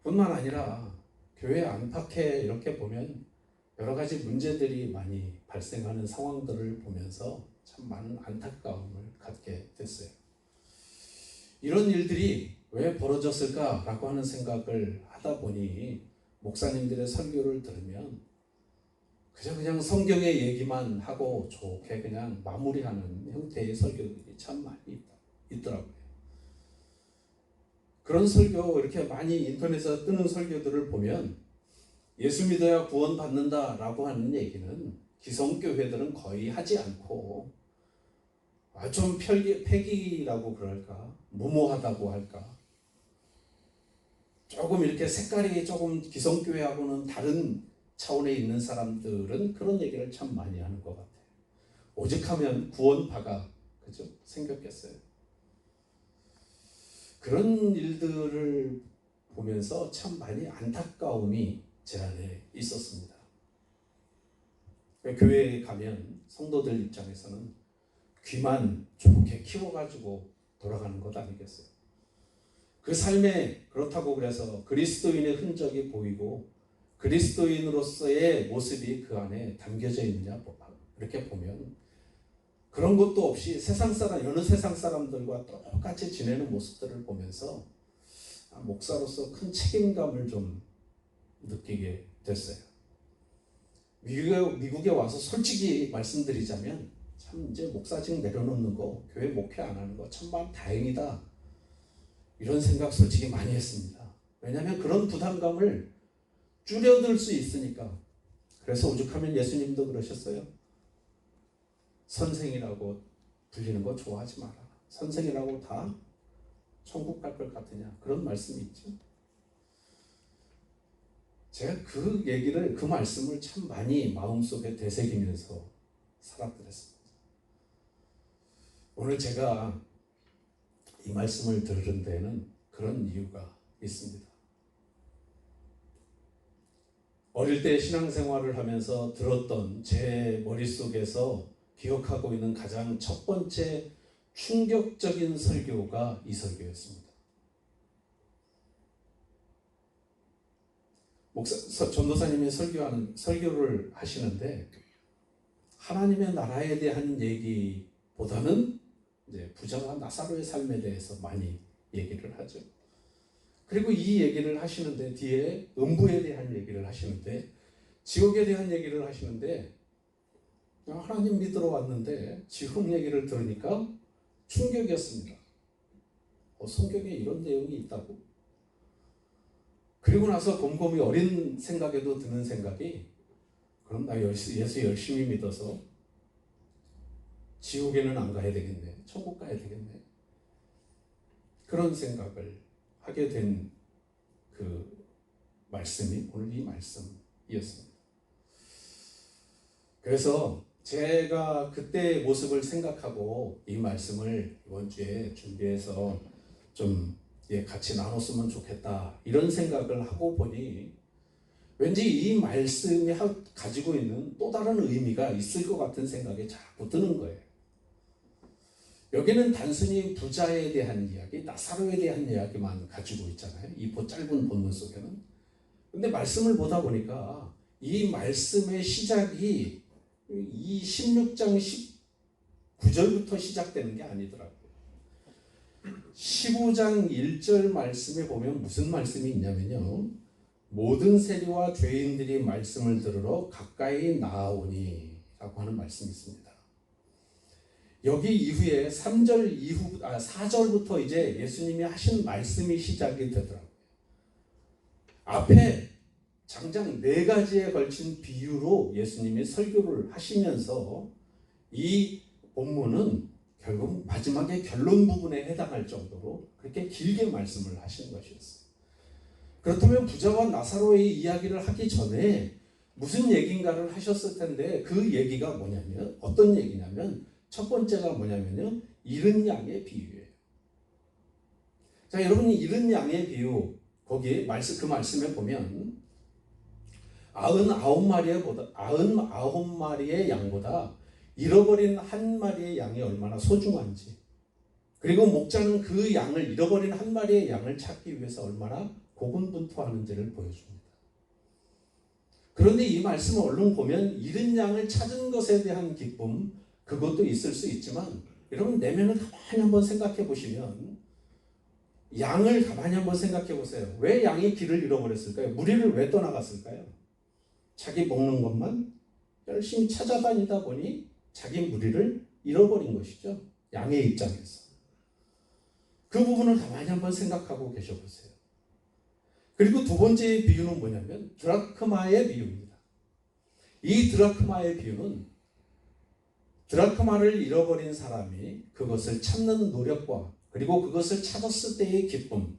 뿐만 아니라 교회 안팎에 이렇게 보면 여러 가지 문제들이 많이 발생하는 상황들을 보면서 참 많은 안타까움을 갖게 됐어요. 이런 일들이 왜 벌어졌을까라고 하는 생각을 하다 보니 목사님들의 설교를 들으면 그냥 성경의 얘기만 하고 좋게 그냥 마무리하는 형태의 설교들이 참 많이 있더라고요. 그런 설교 이렇게 많이 인터넷에 뜨는 설교들을 보면 예수 믿어야 구원받는다라고 하는 얘기는 기성교회들은 거의 하지 않고 좀 패기라고 그럴까, 무모하다고 할까, 조금 이렇게 색깔이 조금 기성교회하고는 다른 차원에 있는 사람들은 그런 얘기를 참 많이 하는 것 같아요. 오직하면 구원파가 그죠? 생겼겠어요. 그런 일들을 보면서 참 많이 안타까움이 제 안에 있었습니다. 교회에 가면 성도들 입장에서는 귀만 좋게 키워가지고 돌아가는 것 아니겠어요? 그 삶에 그렇다고 그래서 그리스도인의 흔적이 보이고 그리스도인으로서의 모습이 그 안에 담겨져 있느냐 이렇게 보면 그런 것도 없이 여느 세상 사람들과 똑같이 지내는 모습들을 보면서 목사로서 큰 책임감을 좀 느끼게 됐어요. 미국에 와서 솔직히 말씀드리자면 참 이제 목사직 내려놓는 거, 교회 목회 안 하는 거 참만 다행이다 이런 생각 솔직히 많이 했습니다. 왜냐하면 그런 부담감을 줄여들 수 있으니까. 그래서 오죽하면 예수님도 그러셨어요. 선생이라고 불리는 거 좋아하지 마라. 선생이라고 다 천국 갈 것 같으냐. 그런 말씀이 있죠. 제가 그 말씀을 참 많이 마음속에 되새기면서 살아들었습니다. 오늘 제가 이 말씀을 들은 데는 그런 이유가 있습니다. 어릴 때 신앙생활을 하면서 들었던 제 머릿속에서 기억하고 있는 가장 첫 번째 충격적인 설교가 이 설교였습니다. 전도사님이 설교를 하시는데 하나님의 나라에 대한 얘기보다는 이제 부자와 나사로의 삶에 대해서 많이 얘기를 하죠. 그리고 이 얘기를 하시는데 뒤에 음부에 대한 얘기를 하시는데 지옥에 대한 얘기를 하시는데 하나님 믿으러 왔는데 지옥 얘기를 들으니까 충격이었습니다. 성경에 이런 내용이 있다고? 그리고 나서 곰곰이 어린 생각에도 드는 생각이 그럼 나 예수 열심히 믿어서 지옥에는 안 가야 되겠네. 천국 가야 되겠네. 그런 생각을 하게 된 그 말씀이 오늘 이 말씀이었습니다. 그래서 제가 그때의 모습을 생각하고 이 말씀을 이번 주에 준비해서 좀 같이 나눴으면 좋겠다 이런 생각을 하고 보니 왠지 이 말씀이 가지고 있는 또 다른 의미가 있을 것 같은 생각이 자꾸 드는 거예요. 여기는 단순히 부자에 대한 이야기, 나사로에 대한 이야기만 가지고 있잖아요. 이 짧은 본문 속에는. 근데 말씀을 보다 보니까 이 말씀의 시작이 이 16장 19절부터 시작되는 게 아니더라고요. 15장 1절 말씀에 보면 무슨 말씀이 있냐면요. 모든 세리와 죄인들이 말씀을 들으러 가까이 나아오니 라고 하는 말씀이 있습니다. 여기 이후에 4절부터 이제 예수님이 하신 말씀이 시작이 되더라고요. 앞에 장장 4가지에 걸친 비유로 예수님이 설교를 하시면서 이 본문은 결국 마지막에 결론 부분에 해당할 정도로 그렇게 길게 말씀을 하신 것이었어요. 그렇다면 부자와 나사로의 이야기를 하기 전에 무슨 얘기인가를 하셨을 텐데 그 얘기가 뭐냐면 어떤 얘기냐면 첫 번째가 뭐냐면요. 잃은 양의 비유예요. 자, 여러분이 잃은 양의 비유 거기 그 말씀에 보면 99마리의 양보다 잃어버린 한 마리의 양이 얼마나 소중한지 그리고 목자는 그 잃어버린 한 마리의 양을 찾기 위해서 얼마나 고군분투하는지를 보여줍니다. 그런데 이 말씀을 얼른 보면 잃은 양을 찾은 것에 대한 기쁨, 그것도 있을 수 있지만 여러분 내면을 가만히 한번 생각해 보시면 양을 가만히 한번 생각해 보세요. 왜 양이 길을 잃어버렸을까요? 무리를 왜 떠나갔을까요? 자기 먹는 것만 열심히 찾아다니다 보니 자기 무리를 잃어버린 것이죠. 양의 입장에서. 그 부분을 가만히 한번 생각하고 계셔보세요. 그리고 두 번째 비유는 뭐냐면 드라크마의 비유입니다. 이 드라크마의 비유는 드라크마를 잃어버린 사람이 그것을 찾는 노력과 그리고 그것을 찾았을 때의 기쁨,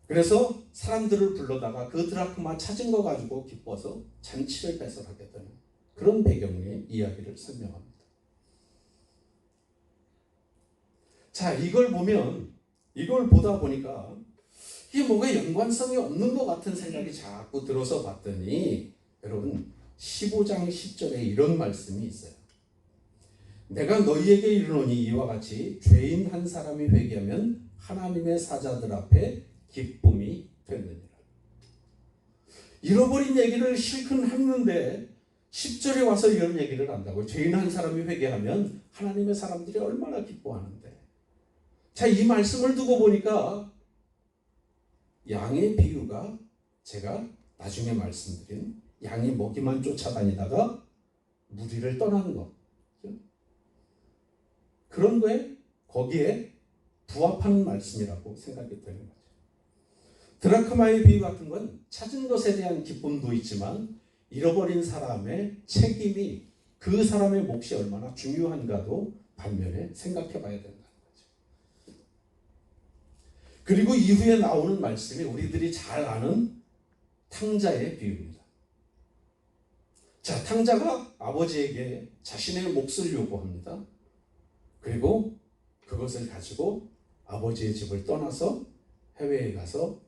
그래서 사람들을 불러다가 그 드라크마 찾은 거 가지고 기뻐서 잔치를 배설하게 되는 그런 배경의 이야기를 설명합니다. 자, 이걸 보다 보니까 이게 뭔가 연관성이 없는 것 같은 생각이 자꾸 들어서 봤더니 여러분 15장 10절에 이런 말씀이 있어요. 내가 너희에게 이르노니 이와 같이 죄인 한 사람이 회개하면 하나님의 사자들 앞에 기쁨이 되느니라. 잃어버린 얘기를 실컷 했는데 10절에 와서 이런 얘기를 한다고. 죄인 한 사람이 회개하면 하나님의 사람들이 얼마나 기뻐하는데. 자, 이 말씀을 두고 보니까 양의 비유가 제가 나중에 말씀드린 양이 먹이만 쫓아다니다가 무리를 떠나는 것, 그런 거에 거기에 부합하는 말씀이라고 생각이 되는 거죠. 드라크마의 비유 같은 건 찾은 것에 대한 기쁨도 있지만 잃어버린 사람의 책임이 그 사람의 몫이 얼마나 중요한가도 반면에 생각해 봐야 된다는 거죠. 그리고 이후에 나오는 말씀이 우리들이 잘 아는 탕자의 비유입니다. 자, 탕자가 아버지에게 자신의 몫을 요구합니다. 그리고 그것을 가지고 아버지의 집을 떠나서 해외에 가서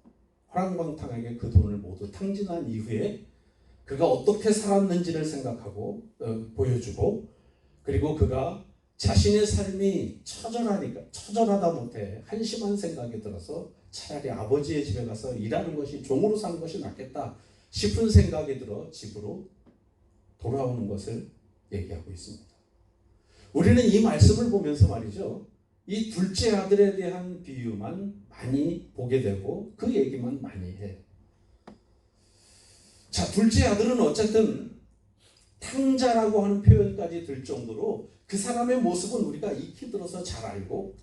허랑방탕하게 그 돈을 모두 탕진한 이후에 그가 어떻게 살았는지를 생각하고 보여주고, 그리고 그가 자신의 삶이 처절하다 못해 한심한 생각이 들어서 차라리 아버지의 집에 가서 일하는 것이, 종으로 사는 것이 낫겠다 싶은 생각이 들어 집으로 돌아오는 것을 얘기하고 있습니다. 우리는 이 말씀을 보면서 말이죠, 이 둘째 아들에 대한 비유만 많이 보게 되고 그 얘기만 많이 해요. 자, 둘째 아들은 어쨌든 탕자라고 하는 표현까지 들 정도로 그 사람의 모습은 우리가 익히 들어서 잘 알고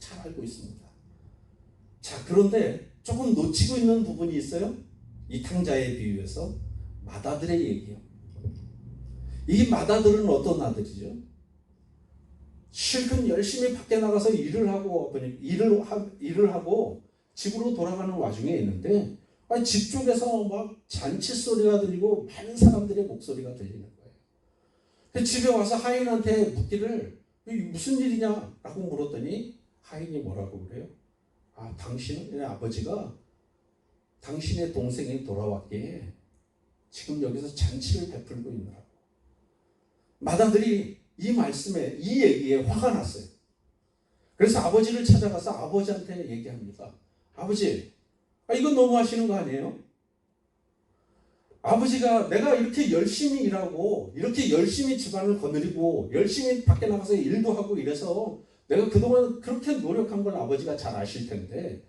있습니다. 자, 그런데 조금 놓치고 있는 부분이 있어요. 이 탕자의 비유에서 맏아들의 얘기요. 이 맏아들은 어떤 아들이죠? 실컷 열심히 밖에 나가서 일을 하고 집으로 돌아가는 와중에 있는데 집 쪽에서 막 잔치 소리가 들리고 많은 사람들의 목소리가 들리는 거예요. 집에 와서 하인한테 묻기를 무슨 일이냐 라고 물었더니 하인이 뭐라고 그래요? 당신은 아버지가 당신의 동생이 돌아왔기에 지금 여기서 잔치를 베풀고 있느라고. 맏아들이 이 말씀에, 이 얘기에 화가 났어요. 그래서 아버지를 찾아가서 아버지한테 얘기합니다. 아버지, 이건 너무 하시는 거 아니에요? 아버지가 내가 이렇게 열심히 일하고 이렇게 열심히 집안을 거느리고 열심히 밖에 나가서 일도 하고 이래서 내가 그동안 그렇게 노력한 걸 아버지가 잘 아실 텐데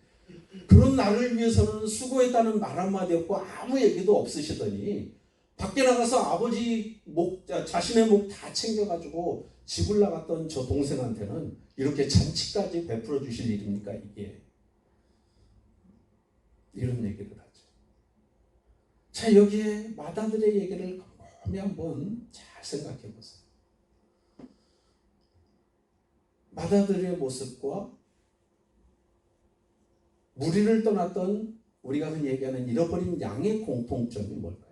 그런 나를 위해서는 수고했다는 말 한마디 없고 아무 얘기도 없으시더니 밖에 나가서 아버지 자신의 목 다 챙겨가지고 집을 나갔던 저 동생한테는 이렇게 잔치까지 베풀어 주실 일입니까 이게? 이런 얘기를 하죠. 자, 여기에 맏아들의 얘기를 곰곰이 한번 잘 생각해 보세요. 맏아들의 모습과 무리를 떠났던 우리가 흔히 얘기하는 잃어버린 양의 공통점이 뭘까요?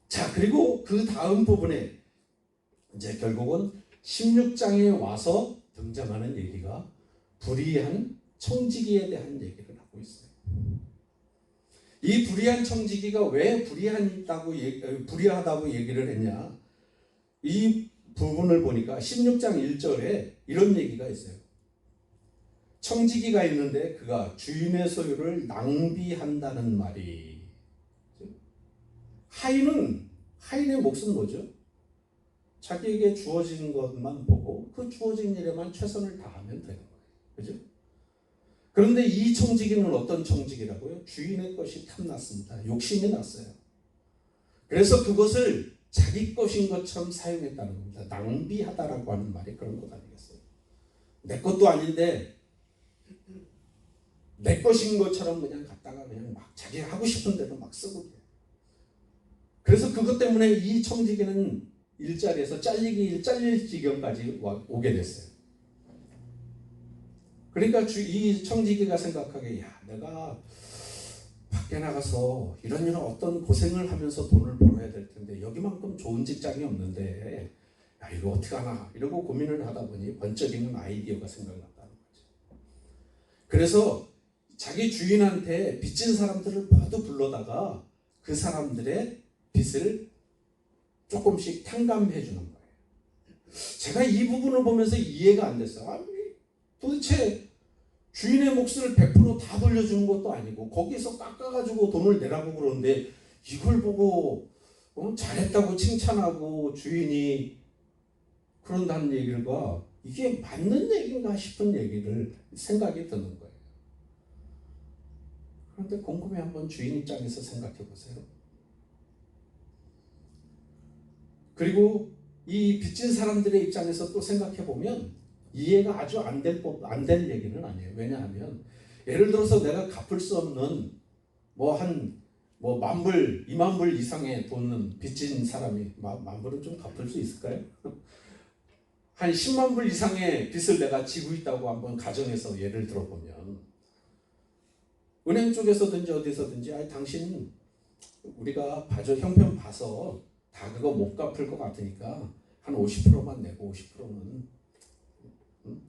자, 그리고 그 다음 부분에 이제 결국은 16장에 와서 등장하는 얘기가 불의한 청지기에 대한 얘기를 하고 있어요. 이 불의한 청지기가 왜 불의하다고 얘기를 했냐? 이 부분을 보니까 16장 1절에 이런 얘기가 있어요. 청지기가 있는데 그가 주인의 소유를 낭비한다는 말이, 하인의 몫은 뭐죠? 자기에게 주어진 것만 보고 그 주어진 일에만 최선을 다하면 되는 거예요. 그죠? 그런데 이 청지기는 어떤 청지기라고요? 주인의 것이 탐났습니다. 욕심이 났어요. 그래서 그것을 자기 것인 것처럼 사용했다는 겁니다. 낭비하다라고 하는 말이 그런 것 아니겠어요? 내 것도 아닌데 내 것인 것처럼 그냥 갖다가 그냥 막 자기 하고 싶은 대로 막 쓰고 그래요. 그래서 그것 때문에 이 청지기는 일자리에서 잘릴 지경까지 오게 됐어요. 그러니까 이 청지기가 생각하기에, 야, 내가 밖에 나가서 이런 어떤 고생을 하면서 돈을 벌어야 될 텐데 여기만큼 좋은 직장이 없는데, 야, 이거 어떻게 하나 이러고 고민을 하다 보니 번쩍이는 아이디어가 생각났다는 거죠. 그래서 자기 주인한테 빚진 사람들을 모두 불러다가 그 사람들의 빚을 조금씩 탕감해 주는 거예요. 제가 이 부분을 보면서 이해가 안 됐어요. 아니, 도대체 주인의 몫을 100%다 돌려주는 것도 아니고 거기서 깎아가지고 돈을 내라고 그러는데 이걸 보고 잘했다고 칭찬하고 주인이 그런다는 얘기가 이게 맞는 얘기인가 싶은 얘기를 생각이 드는 거예요. 그런데 곰곰이 한번 주인 입장에서 생각해 보세요. 그리고 이 빚진 사람들의 입장에서 또 생각해 보면 이해가 아주 안 될 얘기는 아니에요. 왜냐하면 예를 들어서 내가 갚을 수 없는 만불, 2만불 이상의 돈은 빚진 사람이, 만불은 좀 갚을 수 있을까요? 한 10만불 이상의 빚을 내가 지고 있다고 한번 가정해서 예를 들어보면 은행 쪽에서든지 어디서든지, 아니 당신 우리가 형편 봐서 다 그거 못 갚을 것 같으니까 한 50%만 내고 50%는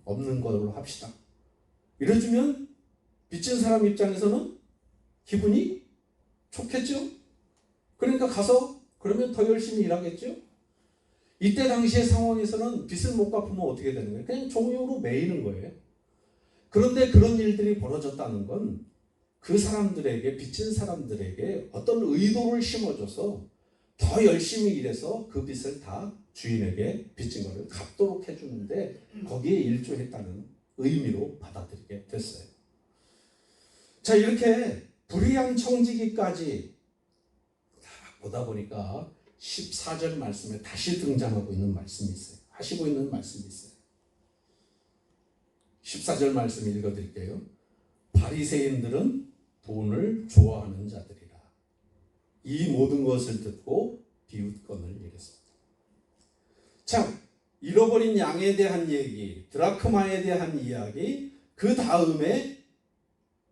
없는 걸로 합시다. 이래주면 빚진 사람 입장에서는 기분이 좋겠죠? 그러니까 가서 그러면 더 열심히 일하겠죠? 이때 당시의 상황에서는 빚을 못 갚으면 어떻게 되는 거예요? 그냥 종이로 매이는 거예요. 그런데 그런 일들이 벌어졌다는 건 그 사람들에게, 빚진 사람들에게 어떤 의도를 심어줘서 더 열심히 일해서 그 빚을 다 주인에게 빚진 것을 갚도록 해주는데 거기에 일조했다는 의미로 받아들이게 됐어요. 자, 이렇게 불의한 청지기까지 보다 보니까 14절 말씀에 다시 등장하고 있는 말씀이 있어요. 하시고 있는 말씀이 있어요. 14절 말씀 읽어드릴게요. 바리새인들은 돈을 좋아하는 자들이라. 이 모든 것을 듣고 비웃건을 이랬습니다. 참, 잃어버린 양에 대한 얘기, 드라크마에 대한 이야기, 그 다음에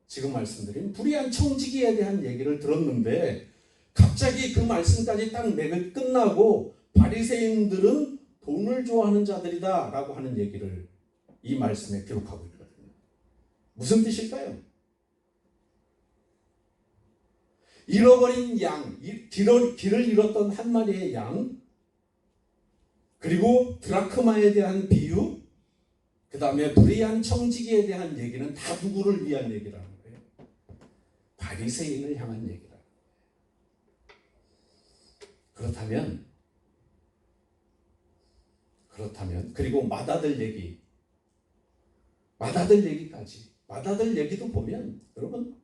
지금 말씀드린 불의한 청지기에 대한 얘기를 들었는데 갑자기 그 말씀까지 딱 맥을 끝나고 바리새인들은 돈을 좋아하는 자들이다 라고 하는 얘기를 이 말씀에 기록하고 있거든요. 무슨 뜻일까요? 잃어버린 양, 길을 잃었던 한 마리의 양, 그리고 드라크마에 대한 비유, 그 다음에 불의한 청지기에 대한 얘기는 다 누구를 위한 얘기라는 거예요? 바리새인을 향한 얘기라는 거예요. 그렇다면 그리고 마다들 얘기도 보면 여러분,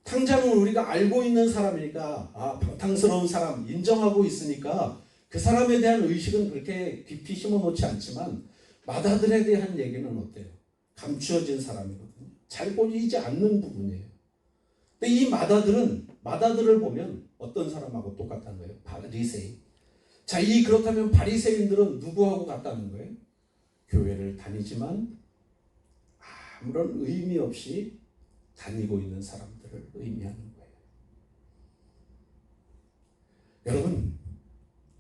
탕자는 우리가 알고 있는 사람이니까 방탕스러운 사람 인정하고 있으니까 그 사람에 대한 의식은 그렇게 깊이 심어놓지 않지만 마다들에 대한 얘기는 어때요? 감추어진 사람이거든요. 잘 보이지 않는 부분이에요. 근데 이 마다들을 보면 어떤 사람하고 똑같다는 거예요? 바리새인. 자, 그렇다면 바리새인들은 누구하고 같다는 거예요? 교회를 다니지만 아무런 의미 없이 다니고 있는 사람들을 의미하는 거예요. 여러분,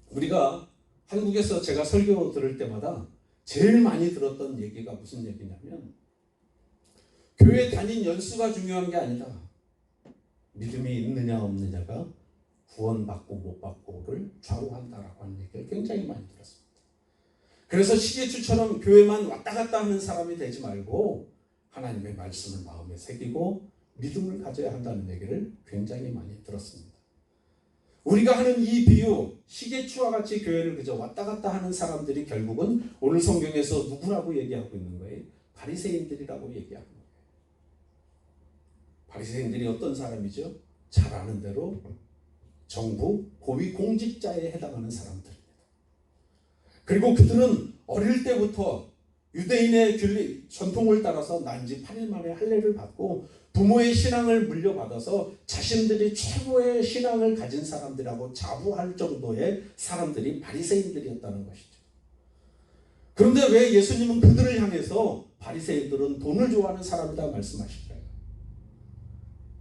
우리가 한국에서 제가 설교 들을 때마다 제일 많이 들었던 얘기가 무슨 얘기냐면 교회 다닌 연수가 중요한 게 아니다. 믿음이 있느냐 없느냐가 구원받고 못 받고를 좌우한다라고 하는 얘기를 굉장히 많이 들었습니다. 그래서 시계추처럼 교회만 왔다 갔다 하는 사람이 되지 말고 하나님의 말씀을 마음에 새기고 믿음을 가져야 한다는 얘기를 굉장히 많이 들었습니다. 우리가 하는 이 비유, 시계추와 같이 교회를 그저 왔다 갔다 하는 사람들이 결국은 오늘 성경에서 누구라고 얘기하고 있는 거예요? 바리새인들이라고 얘기하고 있는 거예요. 바리새인들이 어떤 사람이죠? 잘 아는 대로 정부, 고위 공직자에 해당하는 사람들입니다. 그리고 그들은 어릴 때부터 유대인의 전통을 따라서 난지 8일 만에 할례를 받고 부모의 신앙을 물려받아서 자신들이 최고의 신앙을 가진 사람들이라고 자부할 정도의 사람들이 바리새인들이었다는 것이죠. 그런데 왜 예수님은 그들을 향해서 바리새인들은 돈을 좋아하는 사람이다 말씀하실까요?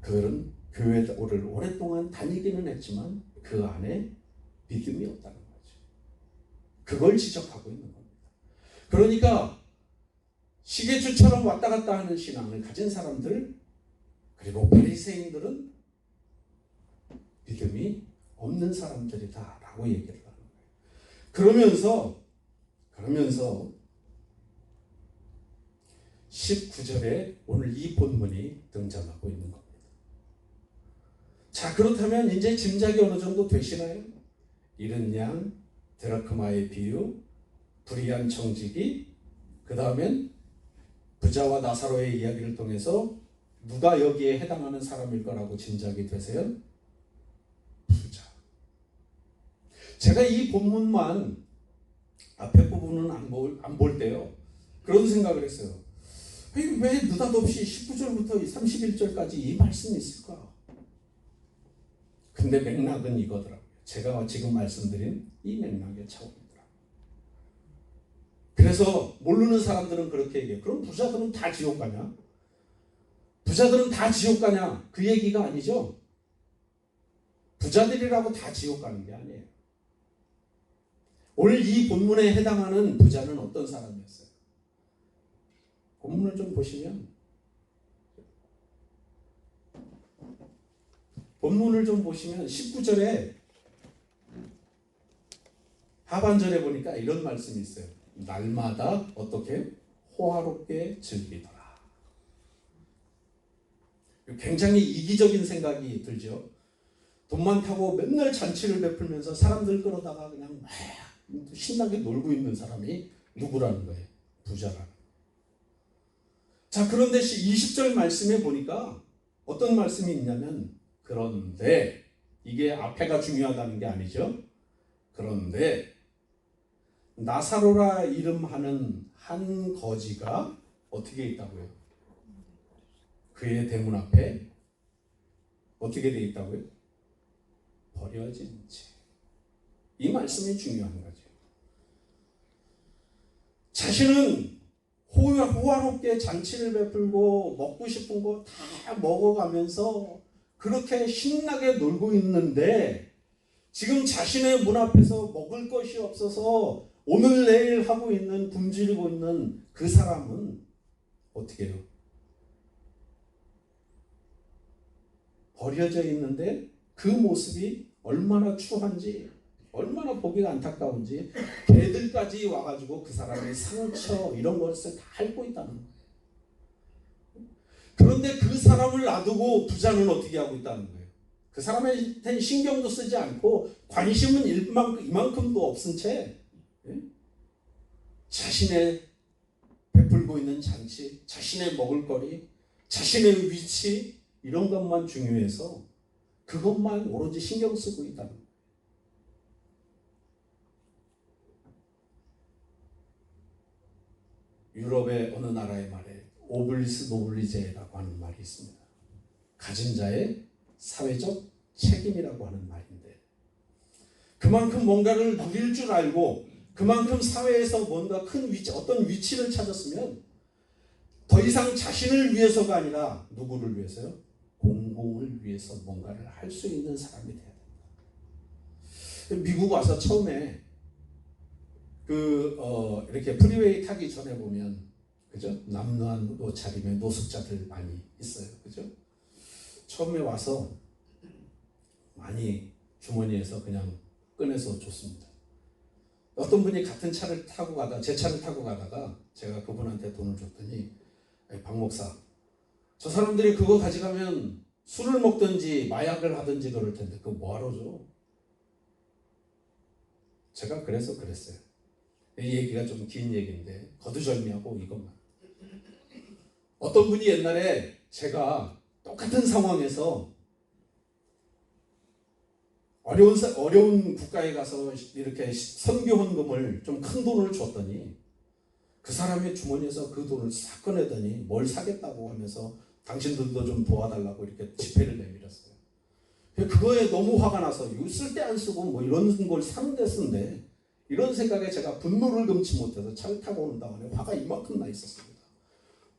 그들은 교회를 오랫동안 다니기는 했지만 그 안에 믿음이 없다는 거죠. 그걸 지적하고 있는 겁니다. 그러니까 시계추처럼 왔다 갔다 하는 신앙을 가진 사람들, 그리고 바리새인들은 믿음이 없는 사람들이다라고 얘기를 하는 거예요. 그러면서 19절에 오늘 이 본문이 등장하고 있는 겁니다. 자, 그렇다면 이제 짐작이 어느 정도 되시나요? 이른 양, 드라크마의 비유, 불의한 청지기, 그 다음엔 부자와 나사로의 이야기를 통해서 누가 여기에 해당하는 사람일 거라고 짐작이 되세요? 부자. 제가 이 본문만 앞에 부분은 안 볼 때요, 그런 생각을 했어요. 왜 느닷없이 19절부터 31절까지 이 말씀이 있을까? 근데 맥락은 이거더라고요. 제가 지금 말씀드린 이 맥락의 차원이더라고요. 그래서 모르는 사람들은 그렇게 얘기해요. 그럼 부자들은 다 지옥 가냐? 부자들은 다 지옥 가냐? 그 얘기가 아니죠. 부자들이라고 다 지옥 가는 게 아니에요. 오늘 이 본문에 해당하는 부자는 어떤 사람이었어요? 본문을 좀 보시면, 본문을 좀 보시면 19절에 하반절에 보니까 이런 말씀이 있어요. 날마다 어떻게 호화롭게 즐기더라. 굉장히 이기적인 생각이 들죠. 돈 많다고 맨날 잔치를 베풀면서 사람들 끌어다가 그냥 막 신나게 놀고 있는 사람이 누구라는 거예요? 부자라는. 자, 그런데 20절 말씀에 보니까 어떤 말씀이 있냐면, 그런데, 이게 앞에가 중요하다는 게 아니죠. 그런데 나사로라 이름하는 한 거지가 어떻게 있다고요? 그의 대문 앞에 어떻게 되어 있다고요? 버려진 채. 이 말씀이 중요한 거죠. 자신은 호화롭게 잔치를 베풀고 먹고 싶은 거 다 먹어가면서 그렇게 신나게 놀고 있는데, 지금 자신의 문 앞에서 먹을 것이 없어서 오늘 내일 하고 있는, 굶주리고 있는 그 사람은 어떻게 해요? 버려져 있는데 그 모습이 얼마나 추한지, 얼마나 보기가 안타까운지 개들까지 와가지고 그 사람의 상처 이런 것을 다 핥고 있다는 거예요. 그런데 그 사람을 놔두고 부자는 어떻게 하고 있다는 거예요? 그 사람한테 신경도 쓰지 않고 관심은 이만큼도 없은 채 자신의 베풀고 있는 잔치, 자신의 먹을거리, 자신의 위치 이런 것만 중요해서 그것만 오로지 신경 쓰고 있다는 거예요. 유럽의 어느 나라의 말에 오블리스 노블리제라고 하는 말이 있습니다. 가진 자의 사회적 책임이라고 하는 말인데, 그만큼 뭔가를 누릴 줄 알고 그만큼 사회에서 뭔가 큰 위치, 어떤 위치를 찾았으면 더 이상 자신을 위해서가 아니라 누구를 위해서요? 공공을 위해서 뭔가를 할 수 있는 사람이 돼야 된다. 미국 와서 처음에 이렇게 프리웨이 타기 전에 보면, 그죠? 남루한 옷차림의 노숙자들 많이 있어요. 그죠? 처음에 와서 많이 주머니에서 그냥 꺼내서 줬습니다. 어떤 분이 같은 차를 타고 가다가, 제 차를 타고 가다가 제가 그분한테 돈을 줬더니 아니, 박 목사, 저 사람들이 그거 가져가면 술을 먹든지 마약을 하든지 그럴 텐데 그거 뭐하러 줘? 제가 그래서 그랬어요. 이 얘기가 좀 긴 얘기인데 거두절미하고 이것만. 어떤 분이 옛날에 제가 똑같은 상황에서 어려운 국가에 가서 이렇게 선교 헌금을 좀 큰 돈을 줬더니 그 사람의 주머니에서 그 돈을 싹 꺼내더니 뭘 사겠다고 하면서 당신들도 좀 도와달라고 이렇게 지폐를 내밀었어요. 그거에 너무 화가 나서 이거 쓸 때 안 쓰고 뭐 이런 걸 사는 데 쓴데 이런 생각에 제가 분노를 금치 못해서 차를 타고 오는 동안에 화가 이만큼 나 있었습니다.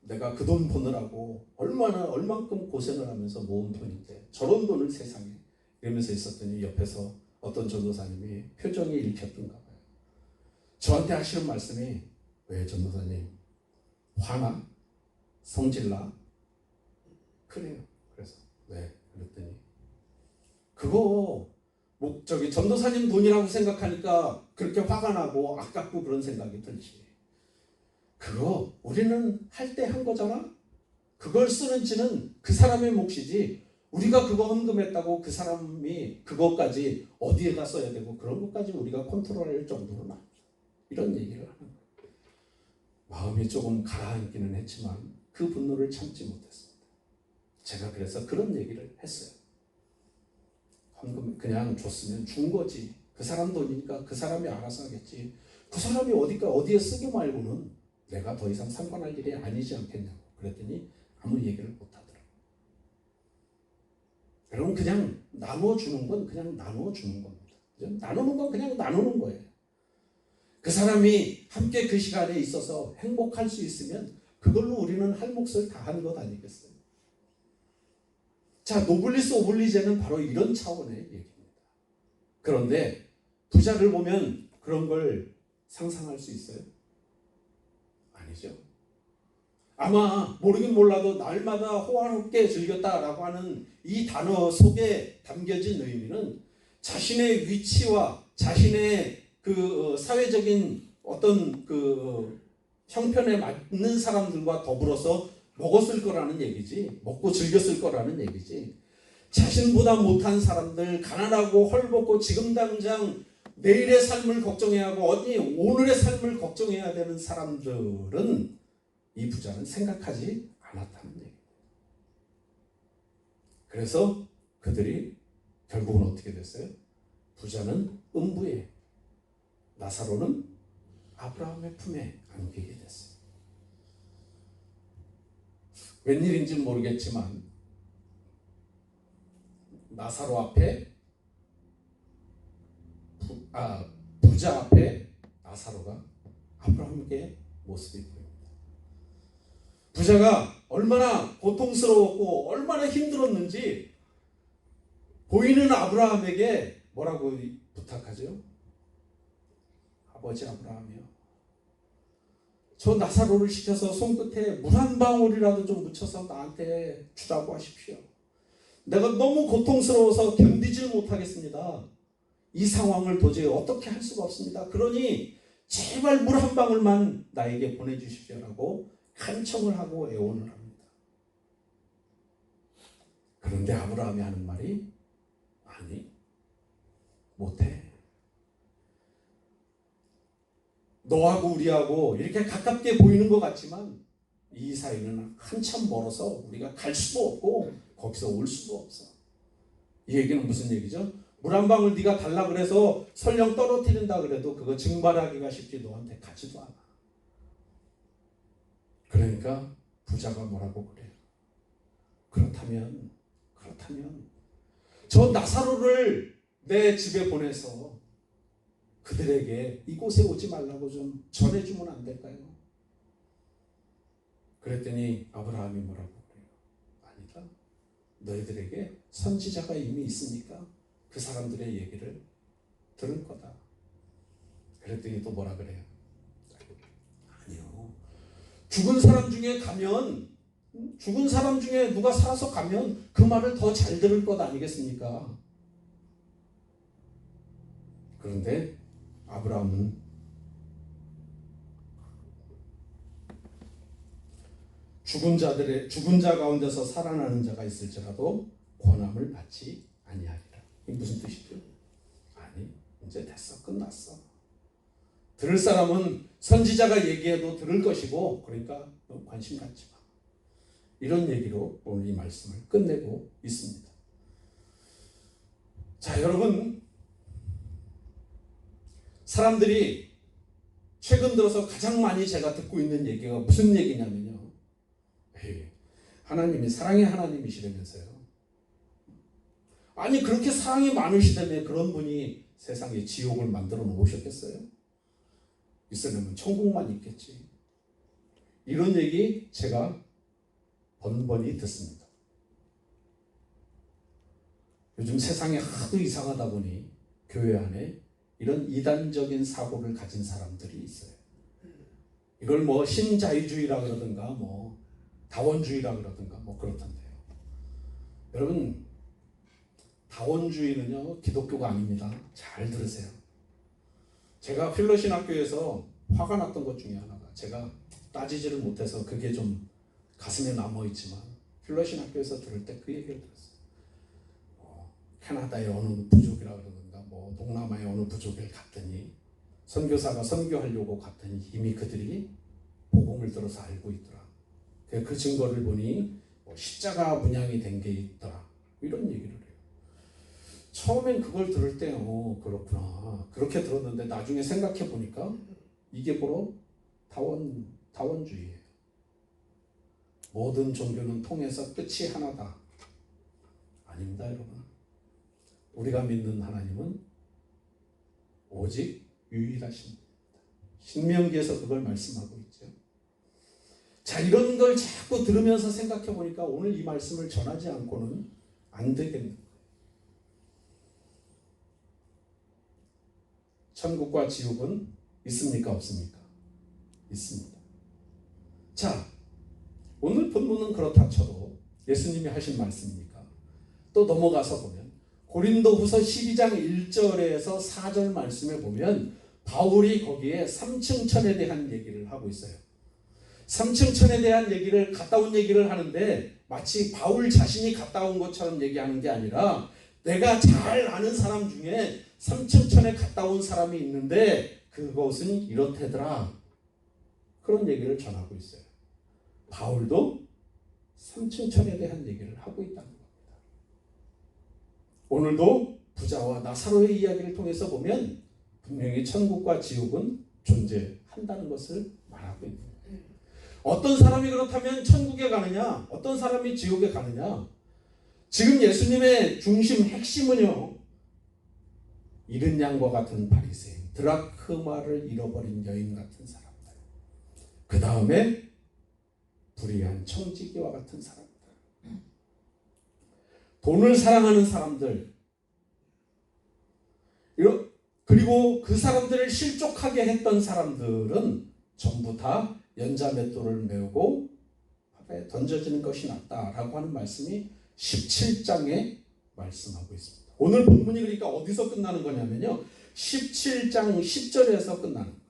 내가 그 돈 보느라고 얼만큼 고생을 하면서 모은 돈인데 저런 돈을 세상에 이러면서 있었더니 옆에서 어떤 전도사님이 표정이 읽혔던가 봐요. 저한테 하시는 말씀이 왜 전도사님 화나? 성질나? 그래요. 그래서 네 그랬더니 그거 저기 전도사님 돈이라고 생각하니까 그렇게 화가 나고 아깝고 그런 생각이 들지. 그거 우리는 할 때 한 거잖아. 그걸 쓰는지는 그 사람의 몫이지. 우리가 그거 헌금했다고 그 사람이 그것까지 어디에다 써야 되고 그런 것까지 우리가 컨트롤할 정도는 아니다. 이런 얘기를 하는 거예요. 마음이 조금 가라앉기는 했지만 그 분노를 참지 못했습니다. 제가 그래서 그런 얘기를 했어요. 헌금 그냥 줬으면 준 거지. 그 사람 돈이니까 그 사람이 알아서 하겠지. 그 사람이 어디에 쓰고 말고는 내가 더 이상 상관할 일이 아니지 않겠냐고. 그랬더니 아무 얘기를 못 하더라고요. 여러분 그냥 나눠주는 건 그냥 나눠주는 겁니다. 나누는 건 그냥 나누는 거예요. 그 사람이 함께 그 시간에 있어서 행복할 수 있으면 그걸로 우리는 할 몫을 다한 것 아니겠어요? 자, 노블리스 오블리제는 바로 이런 차원의 얘기입니다. 그런데 부자를 보면 그런 걸 상상할 수 있어요? 아니죠. 아마 모르긴 몰라도 날마다 호화롭게 즐겼다라고 하는 이 단어 속에 담겨진 의미는 자신의 위치와 자신의 그 사회적인 어떤 그 형편에 맞는 사람들과 더불어서 먹었을 거라는 얘기지, 먹고 즐겼을 거라는 얘기지. 자신보다 못한 사람들, 가난하고 헐벗고 지금 당장 내일의 삶을 걱정해야 하고 오늘의 삶을 걱정해야 되는 사람들은 이 부자는 생각하지 않았다는 얘기예요. 그래서 그들이 결국은 어떻게 됐어요? 부자는 음부에, 나사로는 아브라함의 품에 안기게 됐어요. 웬일인지는 모르겠지만 나사로 앞에 부자 앞에 나사로가 아브라함에게 모습이 보입니다. 부자가 얼마나 고통스러웠고 얼마나 힘들었는지 보이는 아브라함에게 뭐라고 부탁하죠? 아버지 아브라함이요, 저 나사로를 시켜서 손끝에 물 한 방울이라도 좀 묻혀서 나한테 주라고 하십시오. 내가 너무 고통스러워서 견디질 못하겠습니다. 이 상황을 도저히 어떻게 할 수가 없습니다. 그러니 제발 물 한 방울만 나에게 보내주십시오라고 간청을 하고 애원을 합니다. 그런데 아브라함이 하는 말이 아니, 못해. 너하고 우리하고 이렇게 가깝게 보이는 것 같지만 이 사이는 한참 멀어서 우리가 갈 수도 없고 거기서 올 수도 없어. 이 얘기는 무슨 얘기죠? 물 한 방울 네가 달라 그래서 설령 떨어뜨린다 그래도 그거 증발하기가 쉽지 너한테 가지도 않아. 그러니까 부자가 뭐라고 그래요? 그렇다면 저 나사로를 내 집에 보내서 그들에게 이곳에 오지 말라고 좀 전해주면 안 될까요? 그랬더니 아브라함이 뭐라고 그래요? 아니다. 너희들에게 선지자가 이미 있으니까 그 사람들의 얘기를 들을 거다. 그랬더니 또 뭐라 그래요? 아니요. 죽은 사람 중에 누가 살아서 가면 그 말을 더 잘 들을 것 아니겠습니까? 그런데 아브라함은 죽은 자 가운데서 살아나는 자가 있을지라도 권함을 받지 아니하리라. 이게 무슨 뜻이죠? 아니, 이제 됐어, 끝났어. 들을 사람은 선지자가 얘기해도 들을 것이고, 그러니까 너 관심 갖지 마. 이런 얘기로 오늘 이 말씀을 끝내고 있습니다. 자, 여러분, 사람들이 최근 들어서 가장 많이 제가 듣고 있는 얘기가 무슨 얘기냐면요. 에이, 하나님이 사랑의 하나님이시라면서요. 아니, 그렇게 사랑이 많으시다며 그런 분이 세상에 지옥을 만들어 놓으셨겠어요? 있으려면 천국만 있겠지. 이런 얘기 제가 번번이 듣습니다. 요즘 세상이 하도 이상하다 보니 교회 안에 이런 이단적인 사고를 가진 사람들이 있어요. 이걸 뭐 신자유주의라 그러든가 뭐 다원주의라 그러든가 뭐 그렇던데요. 여러분, 다원주의는요 기독교가 아닙니다. 잘 들으세요. 제가 필로신학교에서 화가 났던 것 중에 하나가, 제가 따지지를 못해서 그게 좀 가슴에 남아있지만 필로신학교에서 들을 때 그 얘기를 들었어요. 캐나다의 어느 부족이라 그러든가 뭐 동남아의 어느 부족을 갔더니 선교사가 선교하려고 갔더니 이미 그들이 복음을 들어서 알고 있더라. 그 증거를 보니 십자가 문양이 된 게 있더라. 이런 얘기를 해요. 처음엔 그걸 들을 때 그렇구나 그렇게 들었는데 나중에 생각해 보니까 이게 바로 다원주의예요. 모든 종교는 통해서 끝이 하나다. 아닙니다, 여러분. 우리가 믿는 하나님은 오직 유일하십니다. 신명기에서 그걸 말씀하고 있죠. 자, 이런 걸 자꾸 들으면서 생각해 보니까 오늘 이 말씀을 전하지 않고는 안 되겠는 거예요. 천국과 지옥은 있습니까, 없습니까? 있습니다. 자, 오늘 본문은 그렇다 쳐도 예수님이 하신 말씀이니까 또 넘어가서 보면 고린도후서 12장 1절에서 4절 말씀에 보면 바울이 거기에 삼층천에 대한 얘기를 하고 있어요. 삼층천에 대한 얘기를, 갔다 온 얘기를 하는데 마치 바울 자신이 갔다 온 것처럼 얘기하는 게 아니라 내가 잘 아는 사람 중에 삼층천에 갔다 온 사람이 있는데 그것은 이렇대더라. 그런 얘기를 전하고 있어요. 바울도 삼층천에 대한 얘기를 하고 있다는 겁니다. 오늘도 부자와 나사로의 이야기를 통해서 보면 분명히 천국과 지옥은 존재한다는 것을 말하고 있는 거예요. 어떤 사람이 그렇다면 천국에 가느냐, 어떤 사람이 지옥에 가느냐. 지금 예수님의 중심 핵심은요, 잃은 양과 같은 바리새인, 드라크마를 잃어버린 여인 같은 사람들, 그 다음에 불의한 청지기와 같은 사람들, 돈을 사랑하는 사람들, 그리고 그 사람들을 실족하게 했던 사람들은 전부 다 연자맷돌을 메우고 바다에 던져지는 것이 낫다라고 하는 말씀이 17장에 말씀하고 있습니다. 오늘 본문이 그러니까 어디서 끝나는 거냐면요, 17장 10절에서 끝나는 거예요.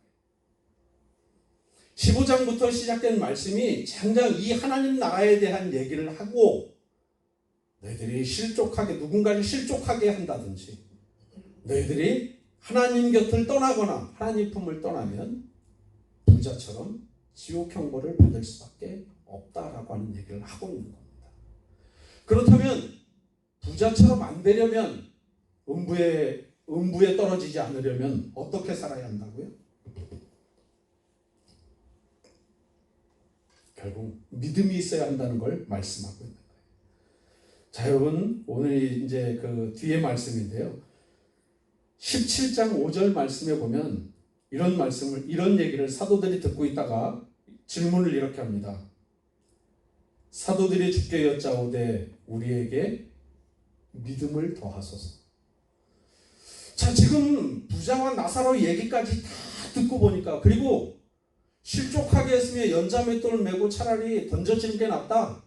15장부터 시작된 말씀이 장장 이 하나님 나라에 대한 얘기를 하고, 너희들이 실족하게, 누군가를 실족하게 한다든지, 너희들이 하나님 곁을 떠나거나 하나님 품을 떠나면 부자처럼 지옥 형벌을 받을 수밖에 없다라고 하는 얘기를 하고 있는 겁니다. 그렇다면 부자처럼 안 되려면, 음부에 떨어지지 않으려면 어떻게 살아야 한다고요? 결국 믿음이 있어야 한다는 걸 말씀하고 있는 거예요. 자, 여러분, 오늘 이제 그 뒤에 말씀인데요, 17장 5절 말씀에 보면 이런 얘기를 사도들이 듣고 있다가 질문을 이렇게 합니다. 사도들이 주께 여짜오되 우리에게 믿음을 더하소서. 자, 지금 부자와 나사로 얘기까지 다 듣고 보니까, 그리고 실족하게 했으면 연자맷돌을 메고 차라리 던져지는 게 낫다.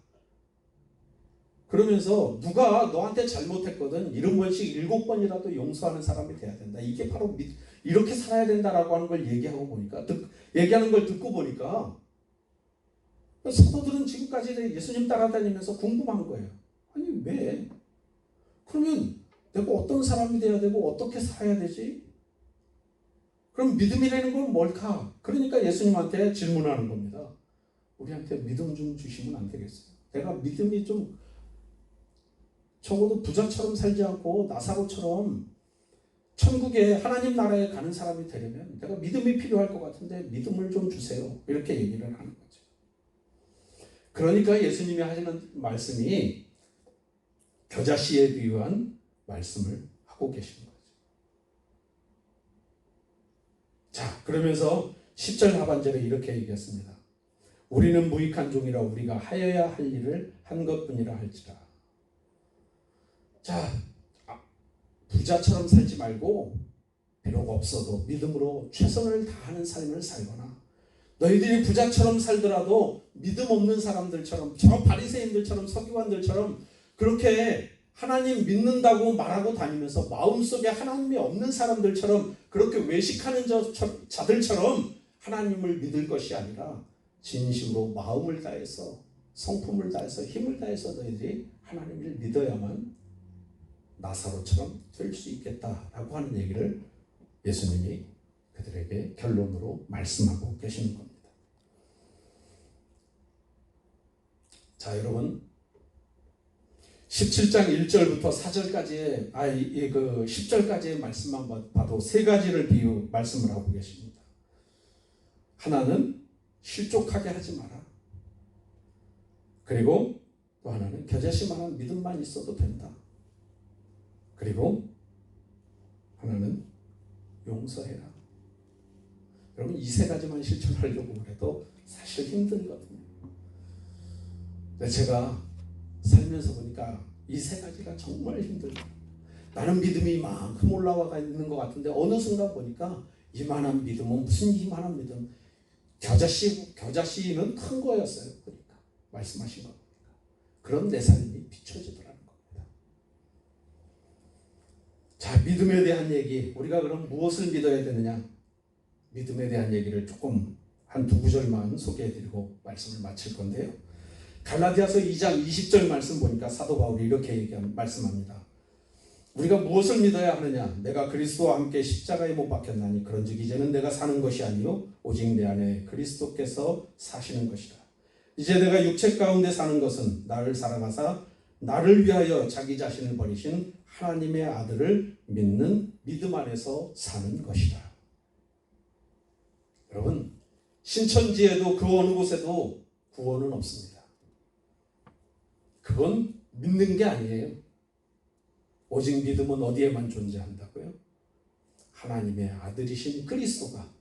그러면서 누가 너한테 잘못했거든 70번씩 7번이라도 용서하는 사람이 돼야 된다. 이게 바로 이렇게 살아야 된다라고 하는 걸 얘기하고 보니까, 얘기하는 걸 듣고 보니까 사도들은 지금까지 예수님 따라다니면서 궁금한 거예요. 아니 왜? 그러면 내가 어떤 사람이 돼야 되고 어떻게 살아야 되지? 그럼 믿음이라는 건 뭘까? 그러니까 예수님한테 질문하는 겁니다. 우리한테 믿음 좀 주시면 안 되겠어요? 내가 믿음이 좀 적어도 부자처럼 살지 않고 나사로처럼 천국에 하나님 나라에 가는 사람이 되려면 내가 믿음이 필요할 것 같은데 믿음을 좀 주세요. 이렇게 얘기를 하는 거죠. 그러니까 예수님이 하시는 말씀이 겨자씨에 비유한 말씀을 하고 계신 거죠. 자, 그러면서 10절 하반절에 이렇게 얘기했습니다. 우리는 무익한 종이라 우리가 하여야 할 일을 한 것뿐이라 할지라. 자, 부자처럼 살지 말고 비록 없어도 믿음으로 최선을 다하는 삶을 살거나 너희들이 부자처럼 살더라도 믿음 없는 사람들처럼 저 바리새인들처럼 서기관들처럼 그렇게 하나님 믿는다고 말하고 다니면서 마음속에 하나님이 없는 사람들처럼 그렇게 외식하는 자들처럼 하나님을 믿을 것이 아니라 진심으로 마음을 다해서 성품을 다해서 힘을 다해서 너희들이 하나님을 믿어야만 나사로처럼 될 수 있겠다라고 하는 얘기를 예수님이 그들에게 결론으로 말씀하고 계시는 겁니다. 자, 여러분 17장 1절부터 4절까지의 10절까지의 말씀만 봐도 세 가지를 말씀을 하고 계십니다. 하나는 실족하게 하지 마라. 그리고 또 하나는 겨자씨만한 믿음만 있어도 된다. 그리고 하나는 용서해라. 여러분 이 세 가지만 실천하려고 해도 사실 힘들거든요. 근데 제가 살면서 보니까 이 세 가지가 정말 힘들어요. 나는 믿음이 이만큼 올라와 있는 것 같은데 어느 순간 보니까 이만한 믿음은 무슨 이만한 믿음. 겨자씨는 큰 거였어요. 그러니까 말씀하신 거 보니까. 그런 내 삶이 비춰지더라는 겁니다. 자, 믿음에 대한 얘기. 우리가 그럼 무엇을 믿어야 되느냐? 믿음에 대한 얘기를 조금 한 두 구절만 소개해드리고 말씀을 마칠 건데요. 갈라디아서 2장 20절 말씀 보니까 사도 바울이 이렇게 말씀합니다. 우리가 무엇을 믿어야 하느냐? 내가 그리스도와 함께 십자가에 못 박혔나니 그런즉 이제는 내가 사는 것이 아니요 오직 내 안에 그리스도께서 사시는 것이라. 이제 내가 육체 가운데 사는 것은 나를 사랑하사 나를 위하여 자기 자신을 버리신 하나님의 아들을 믿는 믿음 안에서 사는 것이다. 여러분 신천지에도 그 어느 곳에도 구원은 없습니다. 그건 믿는 게 아니에요. 오직 믿음은 어디에만 존재한다고요? 하나님의 아들이신 그리스도가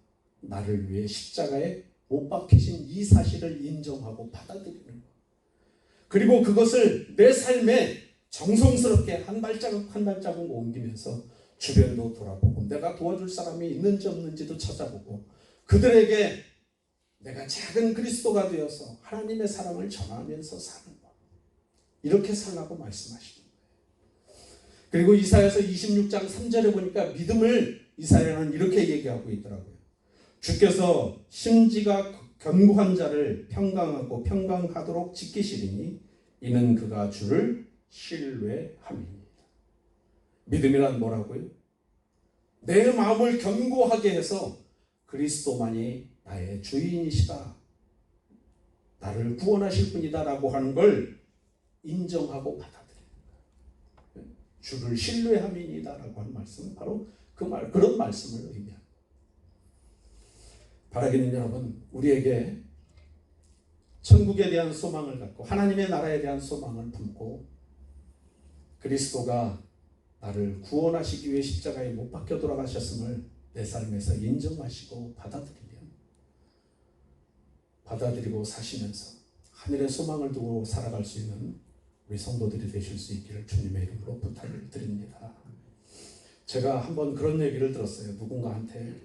나를 위해 십자가에 못 박히신 이 사실을 인정하고 받아들이는 것. 그리고 그것을 내 삶에 정성스럽게 한 발자국 한 발자국 옮기면서 주변도 돌아보고 내가 도와줄 사람이 있는지 없는지도 찾아보고 그들에게 내가 작은 그리스도가 되어서 하나님의 사랑을 전하면서 사는 것. 이렇게 살라고 말씀하시는 거예요. 그리고 이사야서 26장 3절에 보니까 믿음을 이사야는 이렇게 얘기하고 있더라고요. 주께서 심지가 견고한 자를 평강하고 평강하도록 지키시리니 이는 그가 주를 신뢰함이니이다. 믿음이란 뭐라고요? 내 마음을 견고하게 해서 그리스도만이 나의 주인이시다. 나를 구원하실 분이다 라고 하는 걸 인정하고 받아들이는 거예요. 주를 신뢰함이니이다 라고 하는 말씀은 바로 그런 말씀을 의미합니다. 바라기는 여러분, 우리에게 천국에 대한 소망을 갖고 하나님의 나라에 대한 소망을 품고 그리스도가 나를 구원하시기 위해 십자가에 못 박혀 돌아가셨음을 내 삶에서 인정하시고 받아들이고 사시면서 하늘의 소망을 두고 살아갈 수 있는 우리 성도들이 되실 수 있기를 주님의 이름으로 부탁을 드립니다. 제가 한번 그런 얘기를 들었어요. 누군가한테.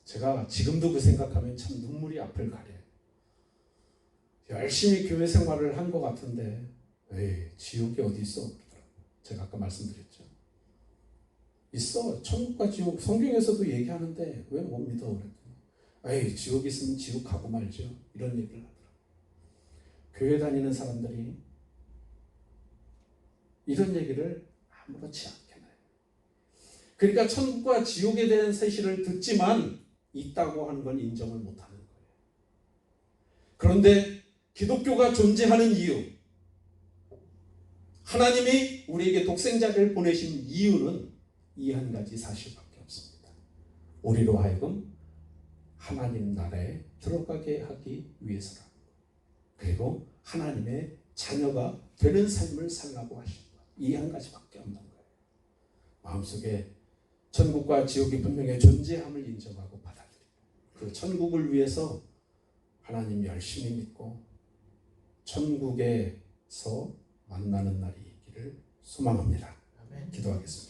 제가 지금도 그 생각하면 참 눈물이 앞을 가려요. 열심히 교회 생활을 한 것 같은데 에이, 지옥이 어디 있어? 제가 아까 말씀드렸죠. 있어. 천국과 지옥 성경에서도 얘기하는데 왜 못 믿어? 그랬더니 에이, 지옥 있으면 지옥 가고 말죠. 이런 얘기를 하더라고요. 교회 다니는 사람들이 이런 얘기를 아무렇지 않게 해요. 그러니까 천국과 지옥에 대한 사실을 듣지만 있다고 하는 건 인정을 못하는 거예요. 그런데 기독교가 존재하는 이유, 하나님이 우리에게 독생자를 보내신 이유는 이 한 가지 사실밖에 없습니다. 우리로 하여금 하나님 나라에 들어가게 하기 위해서라. 그리고 하나님의 자녀가 되는 삶을 살라고 하신 것. 이 한 가지밖에 없는 거예요. 마음속에 천국과 지옥이 분명히 존재함을 인정하고 받아들이고 그 천국을 위해서 하나님 열심히 믿고 천국에서 만나는 날이 있기를 소망합니다. 기도하겠습니다.